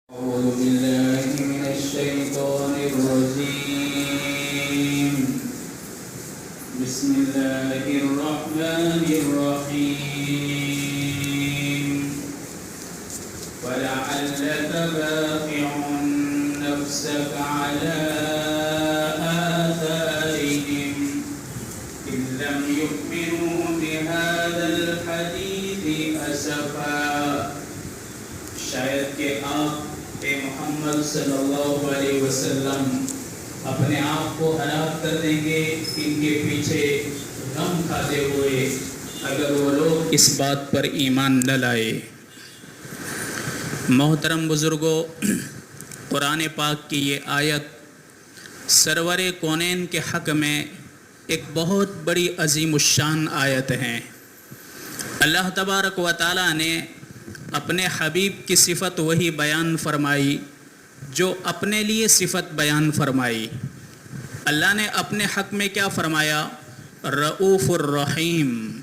أعوذ بالله من الشيطان الرجيم. بسم الله الرحمن الرحيم. ولعلك باخع نفسك على آثارهم إن لم يؤمنوا بهذا الحديث أسفا. شاید کہ آپ اے محمد صلی اللہ علیہ وسلم اپنے آپ کو ہلاک کر دیں گے ان کے پیچھے غم کھاتے ہوئے اگر وہ لوگ اس بات پر ایمان نہ لائے۔ محترم بزرگوں، قرآن پاک کی یہ آیت سرور کونین کے حق میں ایک بہت بڑی عظیم الشان آیت ہے۔ اللہ تبارک و تعالیٰ نے اپنے حبیب کی صفت وہی بیان فرمائی جو اپنے لیے صفت بیان فرمائی۔ اللہ نے اپنے حق میں کیا فرمایا؟ رؤوف الرحیم۔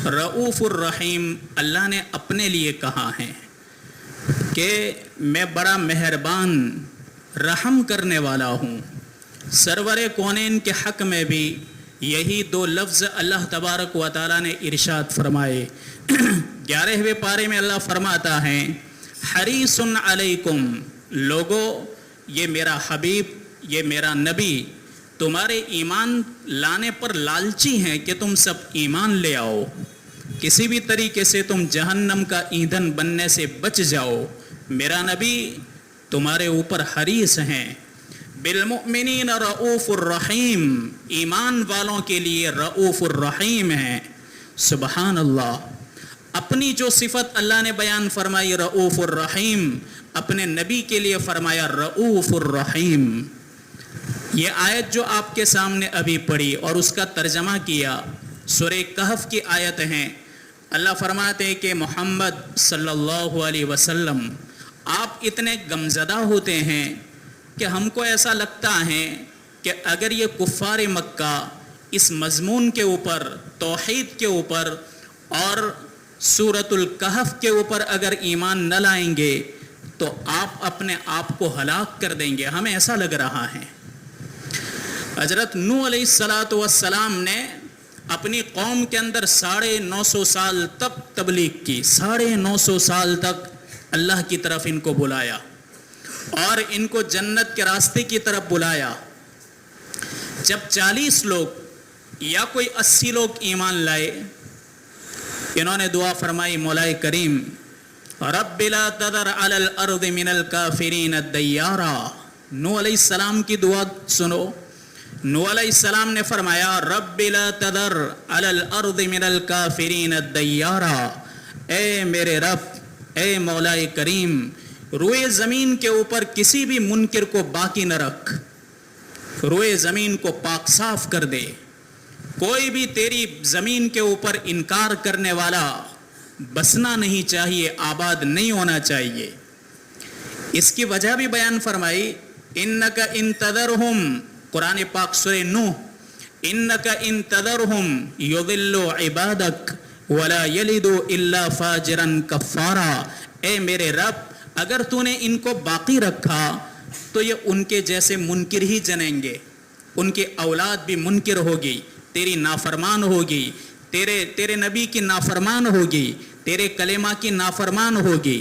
رؤوف الرحیم اللہ نے اپنے لیے کہا ہے کہ میں بڑا مہربان رحم کرنے والا ہوں۔ سرور کونین کے حق میں بھی یہی دو لفظ اللہ تبارک و تعالیٰ نے ارشاد فرمائے۔ 11ویں پارے میں اللہ فرماتا ہے حریص علیکم، لوگو یہ میرا حبیب، یہ میرا نبی تمہارے ایمان لانے پر لالچی ہیں کہ تم سب ایمان لے آؤ، کسی بھی طریقے سے تم جہنم کا ایندھن بننے سے بچ جاؤ۔ میرا نبی تمہارے اوپر حریص ہیں۔ بالمؤمنین رؤوف الرحیم، ایمان والوں کے لیے رؤوف الرحیم ہیں۔ سبحان اللہ، اپنی جو صفت اللہ نے بیان فرمائی رؤوف الرحیم، اپنے نبی کے لیے فرمایا رؤوف الرحیم۔ یہ آیت جو آپ کے سامنے ابھی پڑھی اور اس کا ترجمہ کیا سورہ کہف کی آیت ہیں۔ اللہ فرماتے ہیں کہ محمد صلی اللہ علیہ وسلم آپ اتنے غمزدہ ہوتے ہیں کہ ہم کو ایسا لگتا ہے کہ اگر یہ کفار مکہ اس مضمون کے اوپر، توحید کے اوپر اور سورۃ الکہف کے اوپر اگر ایمان نہ لائیں گے تو آپ اپنے آپ کو ہلاک کر دیں گے، ہمیں ایسا لگ رہا ہے۔ حضرت نوح علیہ السلام نے اپنی قوم کے اندر 950 سال تک تبلیغ کی، 950 سال تک اللہ کی طرف ان کو بلایا اور ان کو جنت کے راستے کی طرف بلایا۔ جب 40 لوگ یا کوئی 80 لوگ ایمان لائے، انہوں نے دعا فرمائی مولا کریم رب لا تذر علی الارض من الکافرین دیارا۔ نوح علیہ السلام کی دعا سنو۔ نوح علیہ السلام نے فرمایا رب لا تذر علی الارض من الکافرین دیارا، اے میرے رب، اے مولا کریم، روئے زمین کے اوپر کسی بھی منکر کو باقی نہ رکھ، روئے زمین کو پاک صاف کر دے، کوئی بھی تیری زمین کے اوپر انکار کرنے والا بسنا نہیں چاہیے، آباد نہیں ہونا چاہیے۔ اس کی وجہ بھی بیان فرمائی انک ان تذرہم، قرآن پاک سورہ نوح، انک ان تذرہم یضلوا عبادک ولا یلدوا الا فاجرا کفارا، اے میرے رب اگر تو نے ان کو باقی رکھا تو یہ ان کے جیسے منکر ہی جنیں گے، ان کی اولاد بھی منکر ہوگی، تیری نافرمان ہوگی، تیرے نبی کی نافرمان ہوگی، تیرے کلمہ کی نافرمان ہوگی۔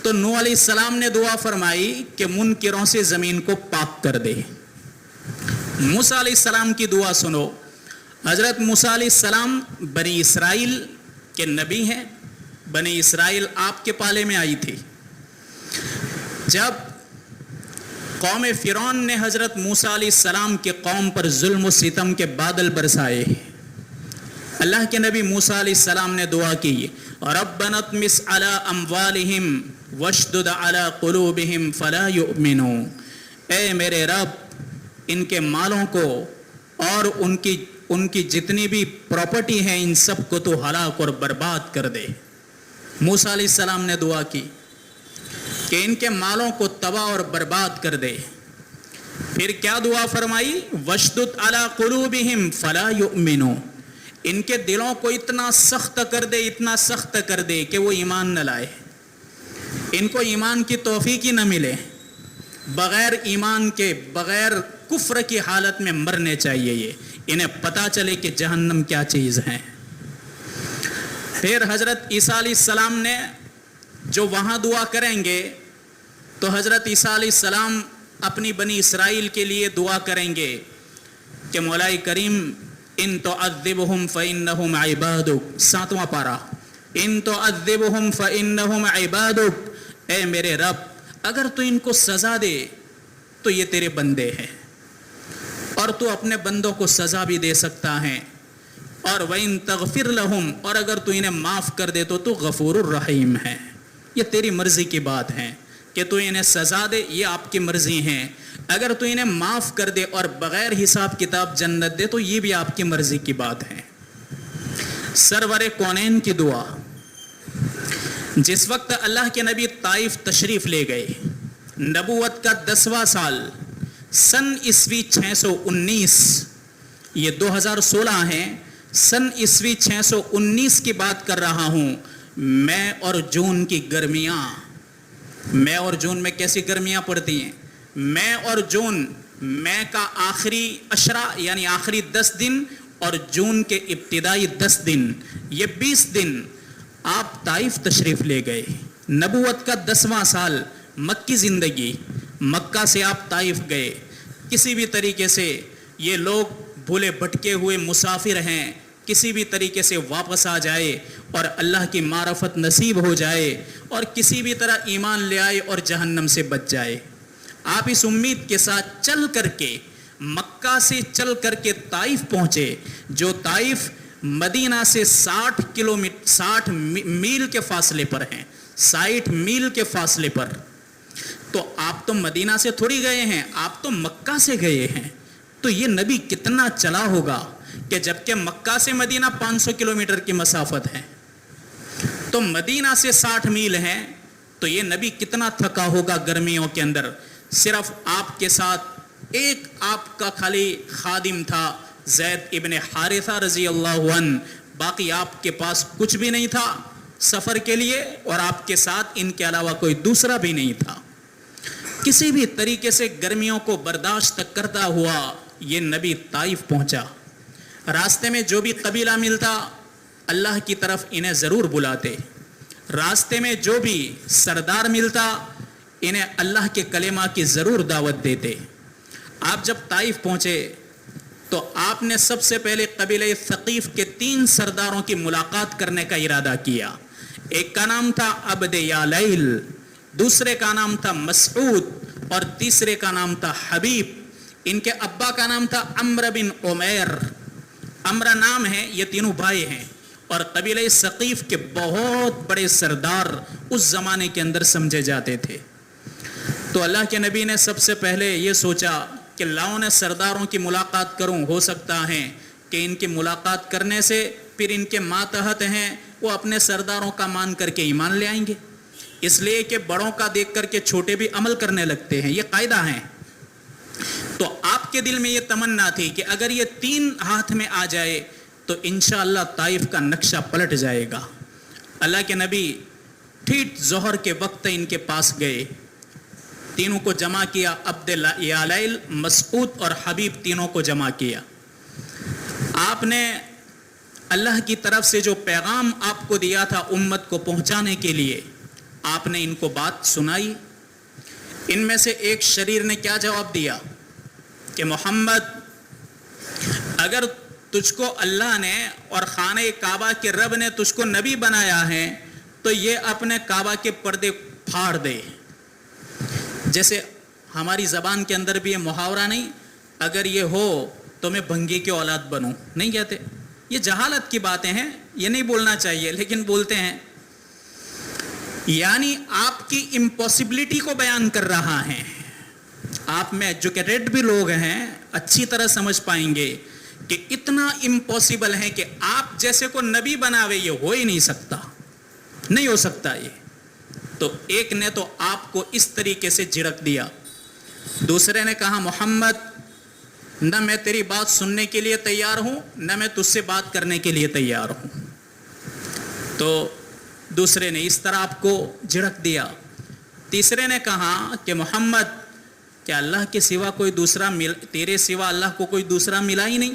تو نوح علیہ السلام نے دعا فرمائی کہ منکروں سے زمین کو پاک کر دے۔ موسیٰ علیہ السلام کی دعا سنو۔ حضرت موسیٰ علیہ السلام بنی اسرائیل کے نبی ہیں، بنی اسرائیل آپ کے پالے میں آئی تھی۔ جب قوم فرعون نے حضرت موسیٰ علیہ السلام کے قوم پر ظلم و ستم کے بادل برسائے، اللہ کے نبی موسیٰ علیہ السلام نے دعا کی ربنا اطمس علی اموالہم واشدد علی قلوبہم فلا یؤمنوا، اے میرے رب ان کے مالوں کو اور ان کی جتنی بھی پراپرٹی ہیں ان سب کو تو ہلاک اور برباد کر دے۔ موسیٰ علیہ السلام نے دعا کی کہ ان کے مالوں کو تباہ اور برباد کر دے۔ پھر کیا دعا فرمائی؟ وشدد علی قلوبہم فلا یؤمنوا، ان کے دلوں کو اتنا سخت کر دے، اتنا سخت کر دے کہ وہ ایمان نہ لائے۔ ان کو ایمان کی توفیق ہی نہ ملے، بغیر ایمان کے، بغیر کفر کی حالت میں مرنے چاہیے، یہ انہیں پتہ چلے کہ جہنم کیا چیز ہے۔ پھر حضرت عیسیٰ علیہ السلام نے جو وہاں دعا کریں گے تو حضرت عیسیٰ علیہ السلام اپنی بنی اسرائیل کے لیے دعا کریں گے کہ مولا کریم ان تعذبہم فإنہم عبادک، 7واں پارہ، ان تعذبہم فإنہم عبادک، اے میرے رب اگر تو ان کو سزا دے تو یہ تیرے بندے ہیں، اور تو اپنے بندوں کو سزا بھی دے سکتا ہے، اور وَإِن تَغْفِرْ لَهُمْ، اور اگر تو انہیں معاف کر دے تو تو غفور الرحیم ہے، یہ تیری مرضی کی بات ہے کہ تو انہیں سزا دے، یہ آپ کی مرضی ہے، اگر تو انہیں معاف کر دے اور بغیر حساب کتاب جنت دے تو یہ بھی آپ کی مرضی کی بات ہے۔ سرور کونین کی دعا، جس وقت اللہ کے نبی طائف تشریف لے گئے، نبوت کا 10واں سال، سن عیسوی 619، یہ 2016 ہے، سن عیسوی 619 کی بات کر رہا ہوں۔ مئی اور جون کی گرمیاں، مئی اور جون میں کیسی گرمیاں پڑتی ہیں؟ مئی اور جون، مئی کا آخری عشرہ یعنی آخری 10 دن اور جون کے ابتدائی 10 دن، یہ 20 دن آپ طائف تشریف لے گئے۔ نبوت کا 10واں سال، مکی زندگی، مکہ سے آپ طائف گئے۔ کسی بھی طریقے سے یہ لوگ بھولے بھٹکے ہوئے مسافر ہیں، کسی بھی طریقے سے واپس آ جائے اور اللہ کی معرفت نصیب ہو جائے اور کسی بھی طرح ایمان لے آئے اور جہنم سے بچ جائے۔ آپ اس امید کے ساتھ چل کر کے، مکہ سے چل کر کے طائف پہنچے، جو طائف مدینہ سے 60 میل کے فاصلے پر ہیں، 60 میل کے فاصلے پر۔ تو آپ تو مدینہ سے تھوڑی گئے ہیں، آپ تو مکہ سے گئے ہیں، تو یہ نبی کتنا چلا ہوگا کہ جبکہ مکہ سے مدینہ 500 کلومیٹر کی مسافت ہے، تو مدینہ سے 60 میل ہے، تو یہ نبی کتنا تھکا ہوگا گرمیوں کے اندر۔ صرف آپ کے ساتھ ایک آپ کا خالی خادم تھا، زید ابن حارثہ رضی اللہ عنہ، باقی آپ کے پاس کچھ بھی نہیں تھا سفر کے لیے، اور آپ کے ساتھ ان کے علاوہ کوئی دوسرا بھی نہیں تھا۔ کسی بھی طریقے سے گرمیوں کو برداشت کرتا ہوا یہ نبی طائف پہنچا۔ راستے میں جو بھی قبیلہ ملتا اللہ کی طرف انہیں ضرور بلاتے، راستے میں جو بھی سردار ملتا انہیں اللہ کے کلمہ کی ضرور دعوت دیتے۔ آپ جب طائف پہنچے تو آپ نے سب سے پہلے قبیلہ ثقیف کے 3 سرداروں کی ملاقات کرنے کا ارادہ کیا۔ ایک کا نام تھا عبد یالیل، دوسرے کا نام تھا مسعود، اور تیسرے کا نام تھا حبیب۔ ان کے ابا کا نام تھا عمرو بن عمیر، عمرہ نام ہے، یہ تینوں بھائی ہیں، اور قبیلہ ثقیف کے بہت بڑے سردار اس زمانے کے اندر سمجھے جاتے تھے۔ تو اللہ کے نبی نے سب سے پہلے یہ سوچا کہ لاؤ نے سرداروں کی ملاقات کروں، ہو سکتا ہے کہ ان کی ملاقات کرنے سے پھر ان کے ماتحت ہیں وہ اپنے سرداروں کا مان کر کے ایمان لے آئیں گے، اس لیے کہ بڑوں کا دیکھ کر کے چھوٹے بھی عمل کرنے لگتے ہیں، یہ قاعدہ ہے۔ تو آپ کے دل میں یہ تمنا تھی کہ اگر یہ 3 ہاتھ میں آ جائے تو انشاءاللہ طائف کا نقشہ پلٹ جائے گا۔ اللہ کے نبی ٹھیک ظہر کے وقت ان کے پاس گئے، تینوں کو جمع کیا، عبد یالیل، مسعود اور حبیب، تینوں کو جمع کیا۔ آپ نے اللہ کی طرف سے جو پیغام آپ کو دیا تھا امت کو پہنچانے کے لیے، آپ نے ان کو بات سنائی۔ ان میں سے ایک شریر نے کیا جواب دیا کہ محمد اگر تجھ کو اللہ نے اور خانہ کعبہ کے رب نے تجھ کو نبی بنایا ہے تو یہ اپنے کعبہ کے پردے پھاڑ دے۔ جیسے ہماری زبان کے اندر بھی یہ محاورہ نہیں، اگر یہ ہو تو میں بھنگی کے اولاد بنوں، نہیں کہتے، یہ جہالت کی باتیں ہیں، یہ نہیں بولنا چاہیے لیکن بولتے ہیں۔ یعنی آپ کی امپاسبلٹی کو بیان کر رہا ہے۔ آپ میں ایجوکیٹڈ بھی لوگ ہیں، اچھی طرح سمجھ پائیں گے کہ اتنا امپاسبل ہے کہ آپ جیسے کو نبی بناوے، یہ ہو ہی نہیں سکتا، نہیں ہو سکتا یہ۔ تو ایک نے تو آپ کو اس طریقے سے جھڑک دیا، دوسرے نے کہا محمد نہ میں تیری بات سننے کے لیے تیار ہوں، نہ میں تجھ سے بات کرنے کے لیے تیار ہوں۔ تو دوسرے نے اس طرح آپ کو جھڑک دیا۔ تیسرے نے کہا کہ محمد کیا اللہ کے سوا کوئی دوسرا تیرے سوا اللہ کو کوئی دوسرا ملا ہی نہیں؟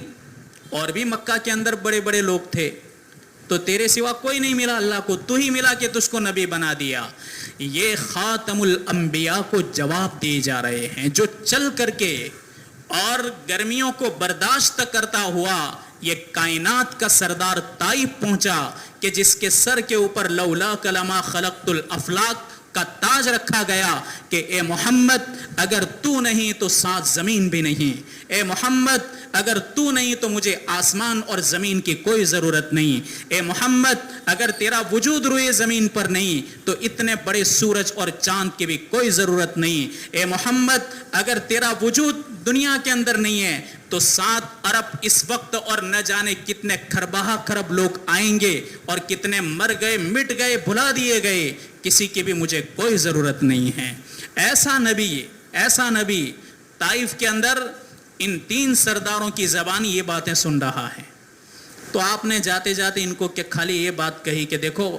اور بھی مکہ کے اندر بڑے بڑے لوگ تھے، تو تیرے سوا کوئی نہیں ملا اللہ کو، تو ہی ملا کہ تجھ کو نبی بنا دیا۔ یہ خاتم الانبیاء کو جواب دیے جا رہے ہیں، جو چل کر کے اور گرمیوں کو برداشت کرتا ہوا یہ کائنات کا سردار طائف پہنچا کہ جس کے سر کے اوپر لولا کلمہ خلقت الافلاق کا تاج رکھا گیا کہ اے محمد اگر تو نہیں تو سات زمین بھی نہیں، اے محمد اگر تو نہیں تو مجھے آسمان اور زمین کی کوئی ضرورت نہیں، اے محمد اگر تیرا وجود روئے زمین پر نہیں تو اتنے بڑے سورج اور چاند کی بھی کوئی ضرورت نہیں، اے محمد اگر تیرا وجود دنیا کے اندر نہیں ہے تو 7 ارب اس وقت اور نہ جانے کتنے کھربہ کھرب لوگ آئیں گے اور کتنے مر گئے، مٹ گئے، بھلا دیے گئے، کسی کی بھی مجھے کوئی ضرورت نہیں ہے۔ ایسا نبی طائف کے اندر ان 3 سرداروں کی زبان یہ باتیں سن رہا ہے۔ تو آپ نے جاتے جاتے ان کو کہ خالی یہ بات کہی کہ دیکھو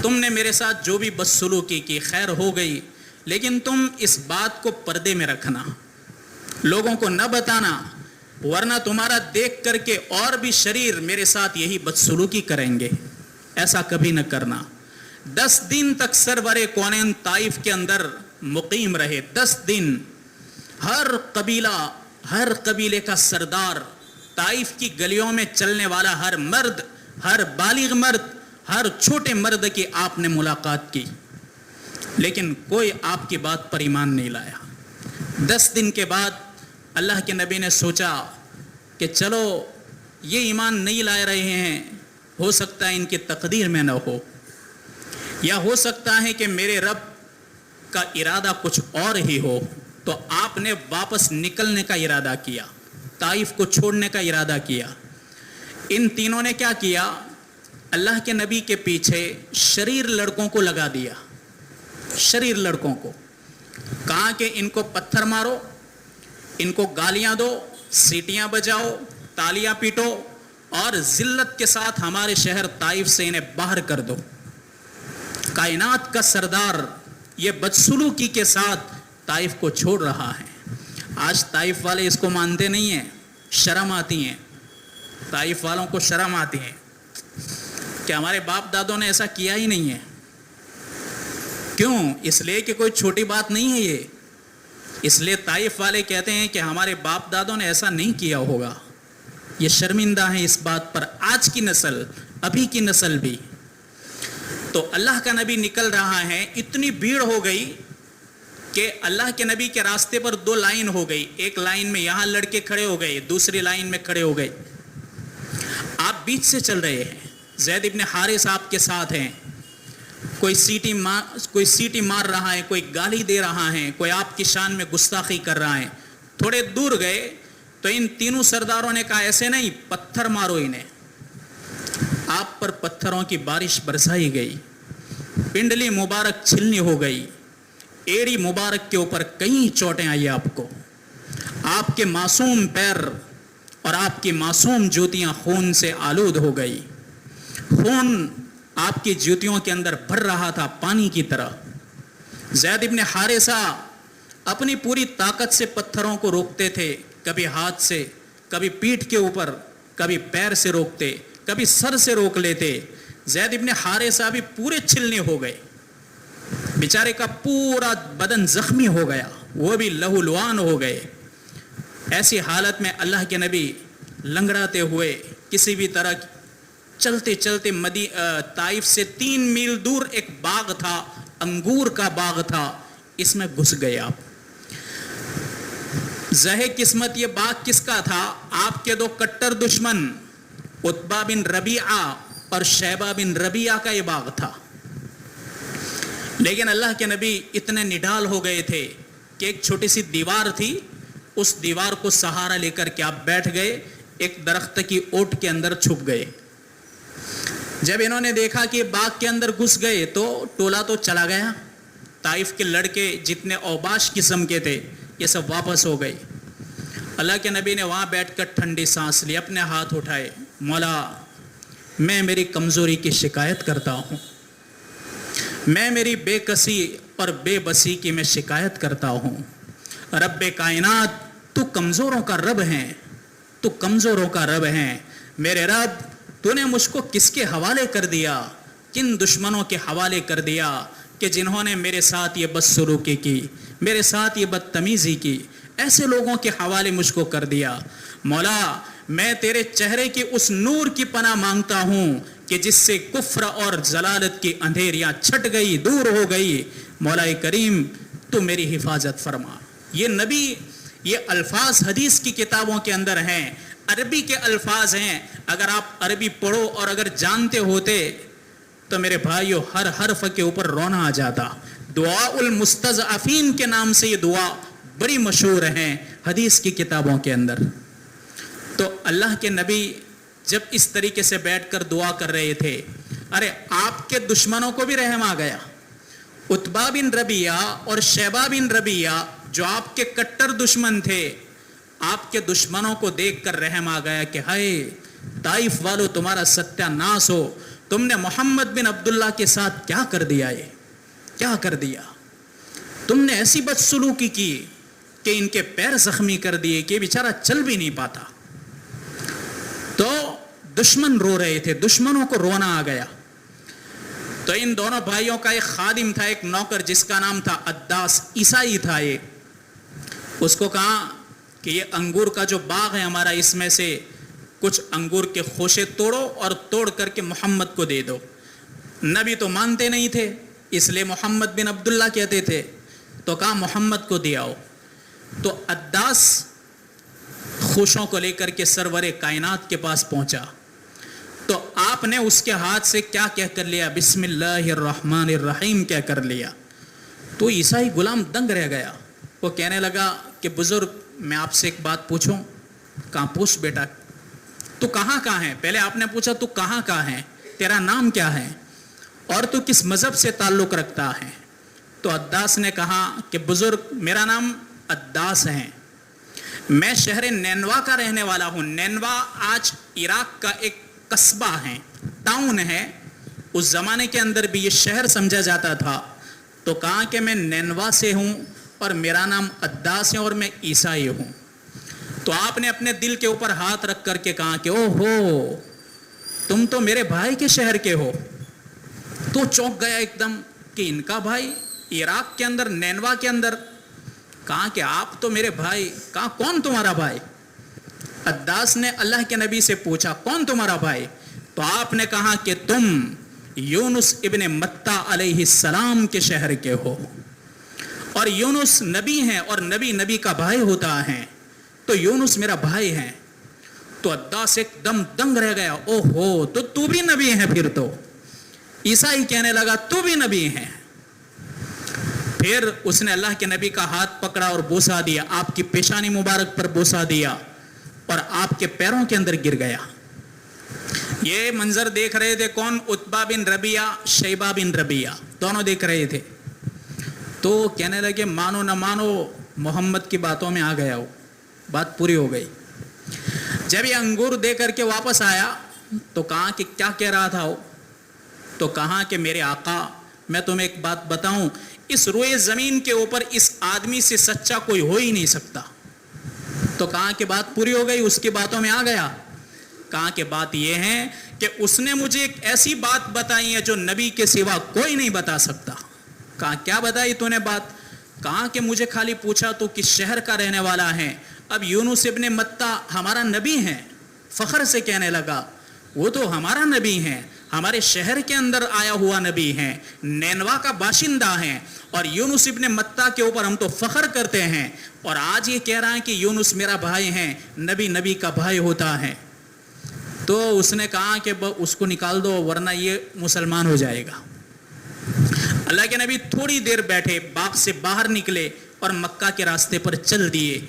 تم نے میرے ساتھ جو بھی بدسلوکی کی خیر ہو گئی، لیکن تم اس بات کو پردے میں رکھنا، لوگوں کو نہ بتانا، ورنہ تمہارا دیکھ کر کے اور بھی شریر میرے ساتھ یہی بدسلوکی کریں گے، ایسا کبھی نہ کرنا۔ 10 دن تک سرور کونین طائف کے اندر مقیم رہے، 10 دن ہر قبیلے کا سردار، طائف کی گلیوں میں چلنے والا ہر مرد، ہر بالغ مرد، ہر چھوٹے مرد کی آپ نے ملاقات کی، لیکن کوئی آپ کی بات پر ایمان نہیں لایا۔ 10 دن کے بعد اللہ کے نبی نے سوچا کہ چلو یہ ایمان نہیں لا رہے ہیں، ہو سکتا ہے ان کی تقدیر میں نہ ہو، یا ہو سکتا ہے کہ میرے رب کا ارادہ کچھ اور ہی ہو۔ تو آپ نے واپس نکلنے کا ارادہ کیا، طائف کو چھوڑنے کا ارادہ کیا۔ ان تینوں نے کیا کیا؟ اللہ کے نبی کے پیچھے شریر لڑکوں کو لگا دیا، شریر لڑکوں کو کہا کہ ان کو پتھر مارو، ان کو گالیاں دو، سیٹیاں بجاؤ، تالیاں پیٹو اور ذلت کے ساتھ ہمارے شہر طائف سے انہیں باہر کر دو۔ کائنات کا سردار یہ بدسلوکی کے ساتھ طائف کو چھوڑ رہا ہے۔ آج طائف والے اس کو مانتے نہیں ہیں، شرم آتی ہیں، طائف والوں کو شرم آتی ہے کہ ہمارے باپ دادوں نے ایسا کیا ہی نہیں ہے۔ کیوں؟ اس لیے کہ کوئی چھوٹی بات نہیں ہے یہ، اس لیے طائف والے کہتے ہیں کہ ہمارے باپ دادوں نے ایسا نہیں کیا ہوگا، یہ شرمندہ ہیں اس بات پر، آج کی نسل، ابھی کی نسل بھی۔ تو اللہ کا نبی نکل رہا ہے، اتنی بھیڑ ہو گئی کہ اللہ کے نبی کے راستے پر 2 لائن ہو گئی، ایک لائن میں یہاں لڑکے کھڑے ہو گئے، دوسری لائن میں کھڑے ہو گئے، آپ بیچ سے چل رہے ہیں، زید ابن حارث آپ کے ساتھ ہیں، کوئی سیٹی مار رہا ہے، کوئی گالی دے رہا ہے، کوئی آپ کی شان میں گستاخی کر رہا ہے۔ تھوڑے دور گئے تو ان تینوں سرداروں نے کہا ایسے نہیں، پتھر مارو انہیں۔ آپ پر پتھروں کی بارش برسائی گئی، پنڈلی مبارک چھلنی ہو گئی، ایڑی مبارک کے اوپر کئی چوٹیں آئی، آپ کو، آپ کے معصوم پیر اور آپ کی معصوم جوتیاں خون سے آلود ہو گئی، خون آپ کی جوتیوں کے اندر بھر رہا تھا پانی کی طرح۔ زید ابن حارثہ اپنی پوری طاقت سے پتھروں کو روکتے تھے، کبھی ہاتھ سے، کبھی پیٹھ کے اوپر، کبھی پیر سے روکتے، کبھی سر سے روک لیتے۔ زید ابن حارثہ بھی پورے چھلنے ہو گئے، بیچارے کا پورا بدن زخمی ہو گیا، وہ بھی لہو لعان ہو گئے۔ ایسی حالت میں اللہ کے نبی لنگڑاتے ہوئے کسی بھی طرح چلتے چلتے طائف سے 3 میل دور ایک باغ تھا، انگور کا باغ تھا، اس میں گھس گئے آپ۔ زہے قسمت یہ باغ کس کا تھا؟ آپ کے 2 کٹر دشمن عتبہ بن ربیعہ اور شیبہ بن ربیعہ کا یہ باغ تھا۔ لیکن اللہ کے نبی اتنے نڈال ہو گئے تھے کہ ایک چھوٹی سی دیوار تھی، اس دیوار کو سہارا لے کر کے آپ بیٹھ گئے، ایک درخت کی اوٹ کے اندر چھپ گئے۔ جب انہوں نے دیکھا کہ باغ کے اندر گھس گئے تو ٹولا تو چلا گیا، طائف کے لڑکے جتنے اوباش قسم کے تھے یہ سب واپس ہو گئے۔ اللہ کے نبی نے وہاں بیٹھ کر ٹھنڈی سانس لی، اپنے ہاتھ اٹھائے، مولا میں میری کمزوری کی شکایت کرتا ہوں، میں میری بے کسی اور بے بسی کی میں شکایت کرتا ہوں. رب کائنات تو کمزوروں کا رب ہے, تو کمزوروں کا رب ہے. میرے رب تو نے مجھ کو کس کے حوالے کر دیا, کن دشمنوں کے حوالے کر دیا کہ جنہوں نے میرے ساتھ یہ بدسلوکی کی, میرے ساتھ یہ بدتمیزی کی, ایسے لوگوں کے حوالے مجھ کو کر دیا. مولا میں تیرے چہرے کی اس نور کی پناہ مانگتا ہوں کہ جس سے کفر اور ضلالت کی اندھیریاں چھٹ گئی, دور ہو گئی. مولا کریم تو میری حفاظت فرما. یہ نبی, یہ الفاظ حدیث کی کتابوں کے اندر ہیں, عربی کے الفاظ ہیں. اگر آپ عربی پڑھو اور اگر جانتے ہوتے تو میرے بھائیو ہر حرف کے اوپر رونا آ جاتا. دعاء المستضعفین کے نام سے یہ دعا بڑی مشہور ہیں حدیث کی کتابوں کے اندر. تو اللہ کے نبی جب اس طریقے سے بیٹھ کر دعا کر رہے تھے, ارے آپ کے دشمنوں کو بھی رحم آ گیا. عتبہ بن ربیعہ اور شیبہ بن ربیعہ جو آپ کے کٹر دشمن تھے, آپ کے دشمنوں کو دیکھ کر رحم آ گیا کہ ہائے طائف والو تمہارا ستیہ ناس ہو, تم نے محمد بن عبداللہ کے ساتھ کیا کر دیا, یہ کیا کر دیا, تم نے ایسی بدسلوکی کی کہ ان کے پیر زخمی کر دیے کہ بیچارہ چل بھی نہیں پاتا. تو دشمن رو رہے تھے, دشمنوں کو رونا آ گیا. تو ان دونوں بھائیوں کا ایک خادم تھا, ایک نوکر جس کا نام تھا عداس, عیسائی تھا یہ. اس کو کہا کہ یہ انگور کا جو باغ ہے ہمارا, اس میں سے کچھ انگور کے خوشے توڑو اور توڑ کر کے محمد کو دے دو. نبی تو مانتے نہیں تھے, اس لیے محمد بن عبداللہ کہتے تھے. تو کہا محمد کو دے آؤ. تو عداس خوشوں کو لے کر کے سرور کائنات کے پاس پہنچا. تو آپ نے اس کے ہاتھ سے کیا کہہ کر لیا, بسم اللہ الرحمن الرحیم کہہ کر لیا. تو عیسائی غلام دنگ رہ گیا. وہ کہنے لگا کہ بزرگ میں آپ سے ایک بات پوچھوں. کہاں, پوچھ بیٹا. تو کہاں ہے, پہلے آپ نے پوچھا تو کہاں ہے, تیرا نام کیا ہے اور تو کس مذہب سے تعلق رکھتا ہے. تو عداس نے کہا کہ بزرگ میرا نام عداس ہے, میں شہر نینوا کا رہنے والا ہوں. نینوا آج عراق کا ایک قصبہ ہے, ٹاؤن ہے. اس زمانے کے اندر بھی یہ شہر سمجھا جاتا تھا. تو کہا کہ میں نینوا سے ہوں اور میرا نام عداس ہے اور میں عیسائی ہوں. تو آپ نے اپنے دل کے اوپر ہاتھ رکھ کر کے کہا کہ او ہو, تم تو میرے بھائی کے شہر کے ہو. تو چونک گیا ایک دم کہ ان کا بھائی عراق کے اندر, نینوا کے اندر. کہا کہ آپ تو میرے بھائی. کہا کون تمہارا بھائی. عداس نے اللہ کے نبی سے پوچھا کون تمہارا بھائی. تو آپ نے کہا کہ تم یونس ابن متہ علیہ السلام کے شہر کے ہو, اور یونس نبی ہیں اور نبی کا بھائی ہوتا ہے, تو یونس میرا بھائی ہے. تو عداس ایک دم دنگ رہ گیا, او ہو تو بھی نبی ہے پھر تو. عیسائی کہنے لگا تو بھی نبی ہے. پھر اس نے اللہ کے نبی کا ہاتھ پکڑا اور بوسا دیا, آپ کی پیشانی مبارک پر بوسا دیا اور آپ کے پیروں کے اندر گر گیا. یہ منظر دیکھ رہے تھے کون, عتبہ بن ربیعہ, شیبہ بن ربیعہ, دونوں دیکھ رہے تھے. تو کہنے لگے مانو نہ مانو محمد کی باتوں میں آ گیا ہو, بات پوری ہو گئی. جب یہ انگور دے کر کے واپس آیا تو کہا کہ کیا کہہ رہا تھا وہ. تو کہا کہ میرے آقا میں تمہیں ایک بات بتاؤں, اس روئے زمین کے اوپر اس آدمی سے سچا کوئی ہو ہی نہیں سکتا. تو کہا کہ بات پوری ہو گئی, اس کی باتوں میں آ گیا. کہا کہ بات یہ ہے کہ اس نے مجھے ایک ایسی بات بتائی ہے جو نبی کے سوا کوئی نہیں بتا سکتا. کہا کیا بتائی تو نے بات. کہا کہ مجھے خالی پوچھا تو کس شہر کا رہنے والا ہے. اب یونس ابن متہ ہمارا نبی ہے, فخر سے کہنے لگا وہ تو ہمارا نبی ہے, ہمارے شہر کے اندر آیا ہوا نبی ہیں, نینوا کا باشندہ ہیں, اور یونس ابن متہ کے اوپر ہم تو فخر کرتے ہیں. اور آج یہ کہہ رہا ہے کہ یونس میرا بھائی ہیں, نبی کا بھائی ہوتا ہے. تو اس نے کہا کہ اس کو نکال دو ورنہ یہ مسلمان ہو جائے گا. اللہ کے نبی تھوڑی دیر بیٹھے, باغ سے باہر نکلے اور مکہ کے راستے پر چل دیے.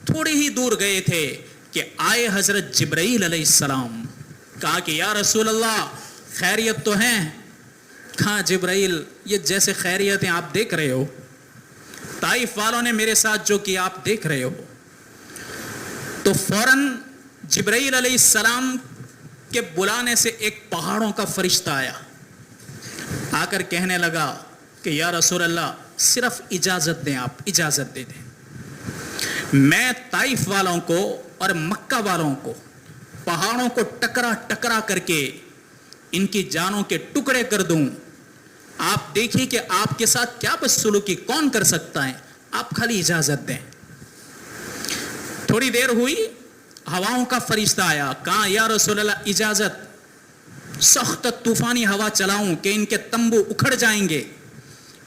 تھوڑی ہی دور گئے تھے کہ آئے حضرت جبرائیل علیہ السلام. کہا کہ یا رسول اللہ خیریت تو ہیں. کہا جبرائیل یہ جیسے خیریت ہیں آپ دیکھ رہے ہو, طائف والوں نے میرے ساتھ جو کیا آپ دیکھ رہے ہو. تو فوراً جبرائیل علیہ السلام کے بلانے سے ایک پہاڑوں کا فرشتہ آیا, آ کر کہنے لگا کہ یا رسول اللہ صرف اجازت دیں, آپ اجازت دے دیں, میں طائف والوں کو اور مکہ والوں کو پہاڑوں کو ٹکرا ٹکرا کر کے ان کی جانوں کے ٹکڑے کر دوں, آپ دیکھیں کہ آپ کے ساتھ کیا بدسلوکی کون کر سکتا ہے, آپ خالی اجازت دیں. تھوڑی دیر ہوئی, ہواؤں کا فرشتہ آیا, کہا یا رسول اللہ اجازت, سخت طوفانی ہوا چلاؤں کہ ان کے تمبو اکھڑ جائیں گے,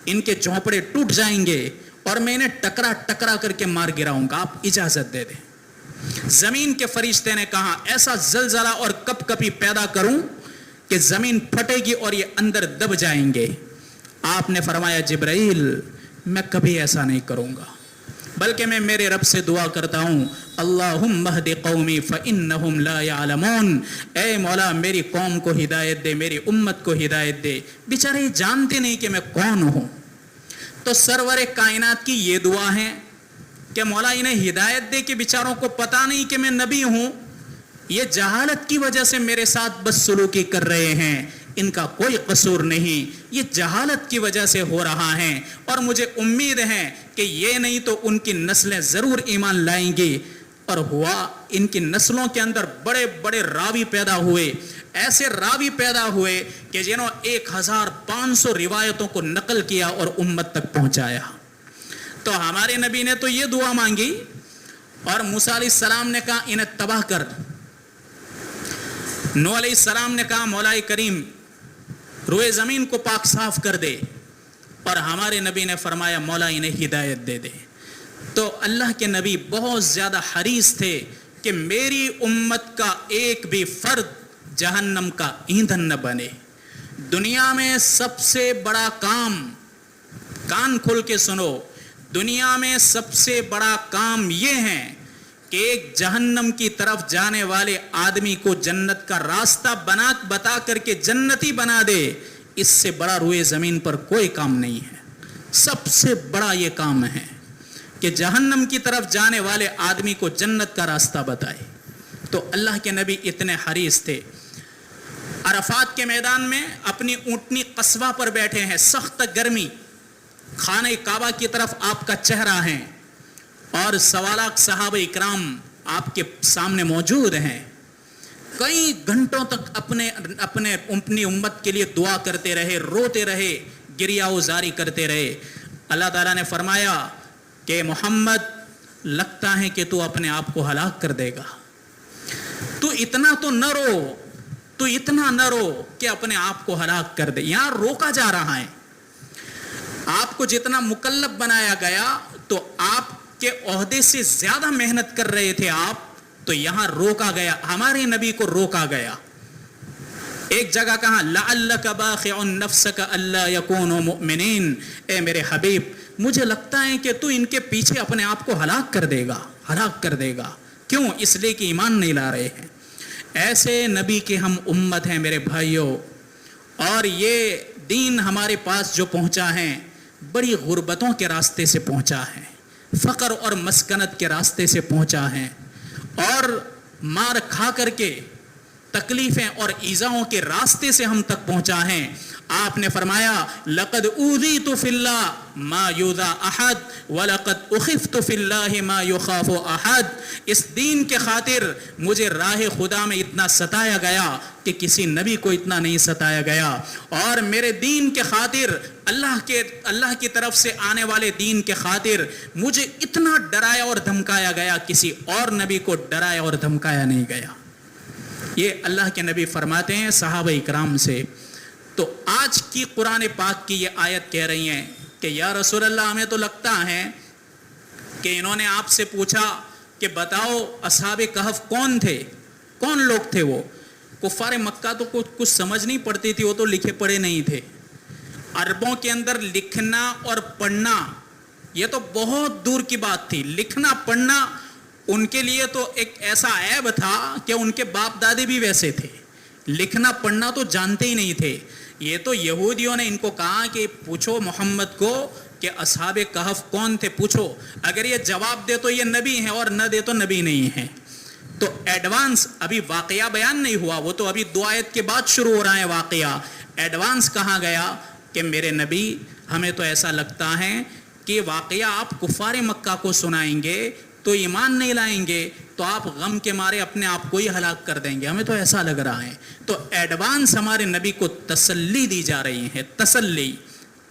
ان کے جھونپڑے ٹوٹ جائیں گے اور میں انہیں ٹکرا ٹکرا کر کے مار گراؤں گا, آپ اجازت دے دیں. زمین کے فرشتے نے کہا ایسا زلزلہ اور کپ کپی پیدا کروں کہ زمین پھٹے گی اور یہ اندر دب جائیں گے. آپ نے فرمایا جبرائیل میں کبھی ایسا نہیں کروں گا, بلکہ میں میرے رب سے دعا کرتا ہوں اللہم اہد قومی فإنہم لا یعلمون, اے مولا میری قوم کو ہدایت دے, میری امت کو ہدایت دے, بیچارے جانتے نہیں کہ میں کون ہوں. تو سرور کائنات کی یہ دعا ہے کہ مولا انہیں ہدایت دے کہ بیچاروں کو پتا نہیں کہ میں نبی ہوں, یہ جہالت کی وجہ سے میرے ساتھ بدسلوکی کر رہے ہیں, ان کا کوئی قصور نہیں, یہ جہالت کی وجہ سے ہو رہا ہے, اور مجھے امید ہے کہ یہ نہیں تو ان کی نسلیں ضرور ایمان لائیں گی. اور ہوا, ان کی نسلوں کے اندر بڑے بڑے راوی پیدا ہوئے, ایسے راوی پیدا ہوئے کہ جنہوں 1500 روایتوں کو نقل کیا اور امت تک پہنچایا. تو ہمارے نبی نے تو یہ دعا مانگی, اور موسیٰ علیہ السلام نے کہا انہیں تباہ کر, نوح علیہ السلام نے کہا مولا کریم روئے زمین کو پاک صاف کر دے, اور ہمارے نبی نے فرمایا مولا انہیں ہدایت دے دے. تو اللہ کے نبی بہت زیادہ حریص تھے کہ میری امت کا ایک بھی فرد جہنم کا ایندھن نہ بنے. دنیا میں سب سے بڑا کام, کان کھول کے سنو, دنیا میں سب سے بڑا کام یہ ہے کہ ایک جہنم کی طرف جانے والے آدمی کو جنت کا راستہ بتا کر کے جنتی بنا دے, اس سے بڑا روئے زمین پر کوئی کام نہیں ہے. سب سے بڑا یہ کام ہے کہ جہنم کی طرف جانے والے آدمی کو جنت کا راستہ بتائے. تو اللہ کے نبی اتنے حریص تھے. عرفات کے میدان میں اپنی اونٹنی قصبہ پر بیٹھے ہیں, سخت گرمی, خانہ کعبہ کی طرف آپ کا چہرہ ہے, اور سوالاق صحابہ اکرام آپ کے سامنے موجود ہیں. کئی گھنٹوں تک اپنی امت کے لیے دعا کرتے رہے, روتے رہے, گریہ وزاری کرتے رہے. اللہ تعالیٰ نے فرمایا کہ محمد لگتا ہے کہ تو اپنے آپ کو ہلاک کر دے گا, تو اتنا تو نہ رو, تو اتنا نہ رو کہ اپنے آپ کو ہلاک کر دے. یہاں روکا جا رہا ہے, آپ کو جتنا مکلف بنایا گیا تو آپ کے عہدے سے زیادہ محنت کر رہے تھے آپ, تو یہاں روکا گیا, ہمارے نبی کو روکا گیا. ایک جگہ کہا لعلک باخع نفسک الا یکونوا مؤمنین, اے میرے حبیب مجھے لگتا ہے کہ تو ان کے پیچھے اپنے آپ کو ہلاک کر دے گا, ہلاک کر دے گا. کیوں؟ اس لیے کہ ایمان نہیں لا رہے ہیں. ایسے نبی کے ہم امت ہیں میرے بھائیوں, اور یہ دین ہمارے پاس جو پہنچا ہے بڑی غربتوں کے راستے سے پہنچا ہے, فقر اور مسکنت کے راستے سے پہنچا ہے, اور مار کھا کر کے تکلیفیں اور ایذاؤں کے راستے سے ہم تک پہنچا ہے. آپ نے فرمایا لقد اوذیت فی اللہ ما یوذی احد ولقد اخفت فی اللہ ما یخاف احد. اس دین کے خاطر مجھے راہ خدا میں اتنا ستایا گیا کہ کسی نبی کو اتنا نہیں ستایا گیا, اور میرے دین کے خاطر اللہ کی طرف سے آنے والے دین کے خاطر مجھے اتنا ڈرایا اور دھمکایا گیا, کسی اور نبی کو ڈرایا اور دھمکایا نہیں گیا. یہ اللہ کے نبی فرماتے ہیں صحابہ اکرام سے. تو آج کی قرآن پاک کی یہ آیت کہہ رہی ہیں کہ یا رسول اللہ ہمیں تو لگتا ہے کہ انہوں نے آپ سے پوچھا کہ بتاؤ اصحاب کہف کون تھے, کون لوگ تھے وہ. کفار مکہ تو کچھ سمجھ نہیں پڑتی تھی, وہ تو لکھے پڑھے نہیں تھے. عربوں کے اندر لکھنا اور پڑھنا یہ تو بہت دور کی بات تھی. لکھنا پڑھنا ان کے لیے تو ایک ایسا عیب تھا کہ ان کے باپ دادے بھی ویسے تھے, لکھنا پڑھنا تو جانتے ہی نہیں تھے. یہ تو یہودیوں نے ان کو کہا کہ پوچھو محمد کو کہ اصحاب کہف کون تھے, پوچھو, اگر یہ جواب دے تو یہ نبی ہیں اور نہ دے تو نبی نہیں ہیں. تو ایڈوانس ابھی واقعہ بیان نہیں ہوا, وہ تو ابھی 2 آیت کے بعد شروع ہو رہا ہے واقعہ. ایڈوانس کہا گیا کہ میرے نبی ہمیں تو ایسا لگتا ہے کہ واقعہ آپ کفار مکہ کو سنائیں گے تو ایمان نہیں لائیں گے، تو آپ غم کے مارے اپنے آپ کو ہی ہلاک کر دیں گے، ہمیں تو ایسا لگ رہا ہے۔ تو ایڈوانس ہمارے نبی کو تسلی دی جا رہی ہے، تسلی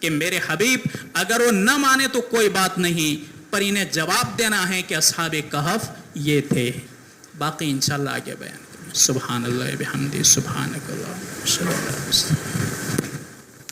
کہ میرے حبیب اگر وہ نہ مانے تو کوئی بات نہیں، پر انہیں جواب دینا ہے کہ اصحاب کہف یہ تھے۔ باقی انشاءاللہ آگے بیان کریں۔ سبحان اللہ بحمدہ، سبحانک اللہم، صلی اللہ علیہ وسلم۔